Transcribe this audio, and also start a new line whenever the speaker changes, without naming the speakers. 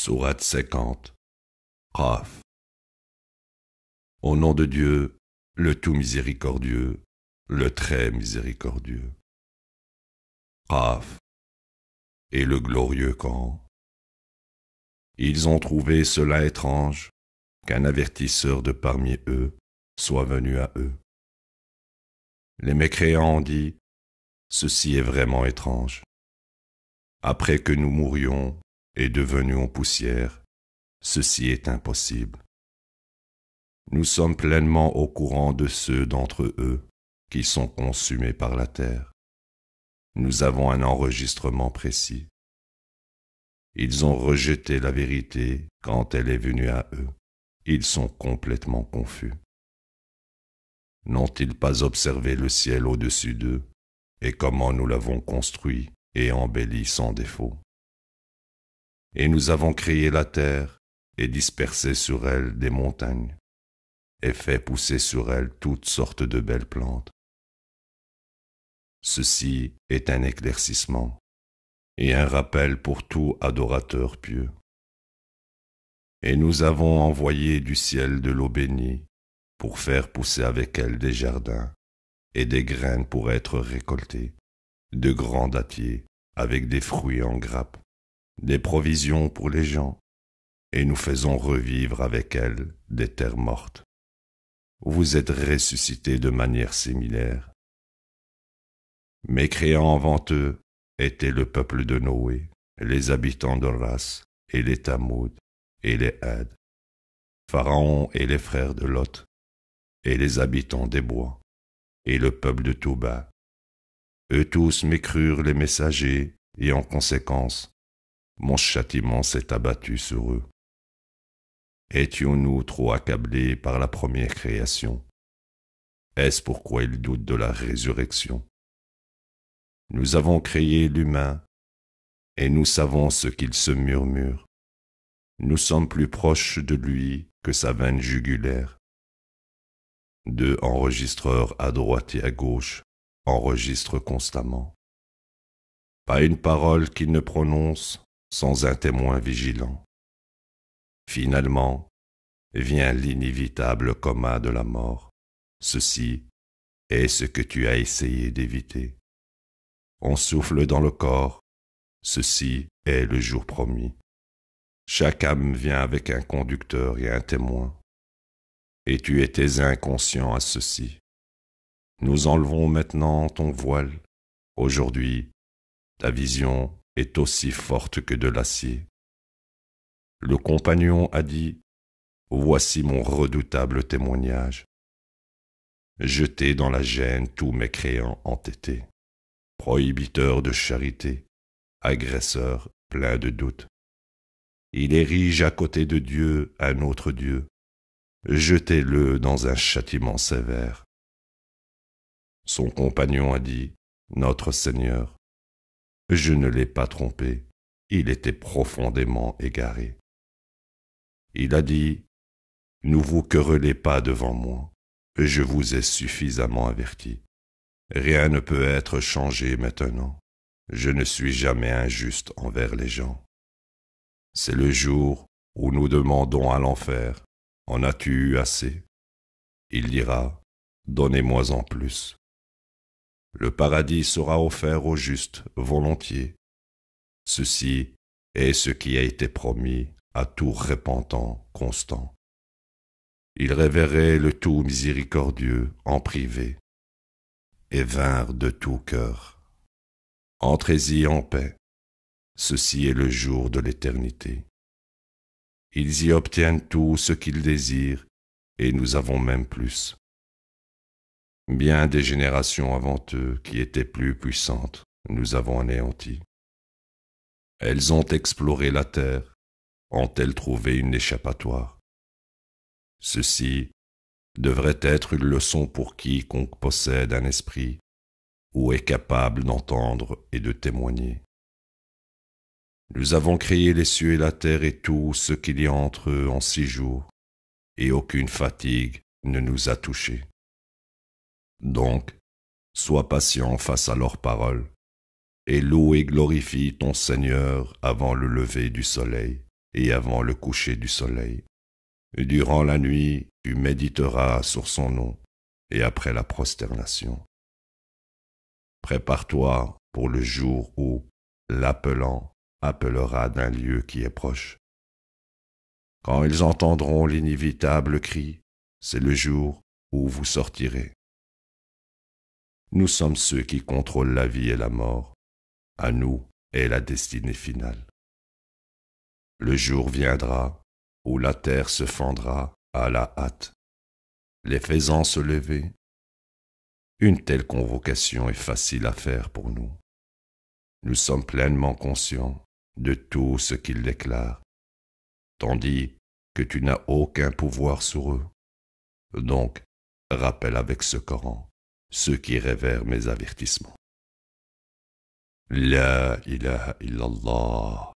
Sourate 50. Qaf. Au nom de Dieu, le tout miséricordieux, le très miséricordieux. Qaf. Et le glorieux quand ils ont trouvé cela étrange qu'un avertisseur de parmi eux soit venu à eux. Les mécréants ont dit, ceci est vraiment étrange. Après que nous mourions et devenions poussière, ceci est impossible. Nous sommes pleinement au courant de ceux d'entre eux qui sont consumés par la terre. Nous avons un enregistrement précis. Ils ont rejeté la vérité quand elle est venue à eux. Ils sont complètement confus. N'ont-ils pas observé le ciel au-dessus d'eux et comment nous l'avons construit et embelli sans défaut? Et nous avons créé la terre et dispersé sur elle des montagnes et fait pousser sur elle toutes sortes de belles plantes. Ceci est un éclaircissement et un rappel pour tout adorateur pieux. Et nous avons envoyé du ciel de l'eau bénie pour faire pousser avec elle des jardins et des graines pour être récoltées, de grands dattiers avec des fruits en grappes, des provisions pour les gens, et nous faisons revivre avec elle des terres mortes. Vous êtes ressuscités de manière similaire. Mécréants avant eux étaient le peuple de Noé, les habitants de Ras et les Tamoud et les Had, Pharaon et les frères de Lot, et les habitants des bois, et le peuple de Touba. Eux tous mécrurent les messagers, et en conséquence, mon châtiment s'est abattu sur eux. Étions-nous trop accablés par la première création? Est-ce pourquoi ils doutent de la résurrection? Nous avons créé l'humain, et nous savons ce qu'il se murmure. Nous sommes plus proches de lui que sa veine jugulaire. Deux enregistreurs à droite et à gauche enregistrent constamment. Pas une parole qu'ils ne prononcent sans un témoin vigilant. Finalement, vient l'inévitable coma de la mort. Ceci est ce que tu as essayé d'éviter. On souffle dans le corps. Ceci est le jour promis. Chaque âme vient avec un conducteur et un témoin. Et tu étais inconscient à ceci. Nous enlevons maintenant ton voile. Aujourd'hui, ta vision est aussi forte que de l'acier. Le compagnon a dit, voici mon redoutable témoignage. Jetez dans la gêne tous mécréants entêtés, prohibiteurs de charité, agresseurs pleins de doutes. Il érige à côté de Dieu un autre Dieu. Jetez-le dans un châtiment sévère. Son compagnon a dit, notre Seigneur, je ne l'ai pas trompé, il était profondément égaré. Il a dit, ne vous querellez pas devant moi, je vous ai suffisamment averti. Rien ne peut être changé maintenant, je ne suis jamais injuste envers les gens. C'est le jour où nous demandons à l'enfer, en as-tu eu assez? Il dira, donnez-moi en plus. Le paradis sera offert aux justes volontiers. Ceci est ce qui a été promis à tout repentant constant. Ils révéraient le tout miséricordieux en privé et vinrent de tout cœur. Entrez-y en paix. Ceci est le jour de l'éternité. Ils y obtiennent tout ce qu'ils désirent, et nous avons même plus. Bien des générations avant eux qui étaient plus puissantes, nous avons anéanti. Elles ont exploré la terre, ont-elles trouvé une échappatoire? Ceci devrait être une leçon pour quiconque possède un esprit ou est capable d'entendre et de témoigner. Nous avons créé les cieux et la terre et tout ce qu'il y a entre eux en 6 jours, et aucune fatigue ne nous a touchés. Donc, sois patient face à leurs paroles, et loue et glorifie ton Seigneur avant le lever du soleil, et avant le coucher du soleil. Durant la nuit, tu méditeras sur son nom et après la prosternation. Prépare-toi pour le jour où, l'appelant, appellera d'un lieu qui est proche. Quand ils entendront l'inévitable cri, c'est le jour où vous sortirez. Nous sommes ceux qui contrôlent la vie et la mort. À nous est la destinée finale. Le jour viendra où la terre se fendra à la hâte, les faisant se lever. Une telle convocation est facile à faire pour nous. Nous sommes pleinement conscients de tout ce qu'ils déclarent, tandis que tu n'as aucun pouvoir sur eux. Donc, rappelle avec ce Coran ceux qui révèrent mes avertissements. La ilaha illallah.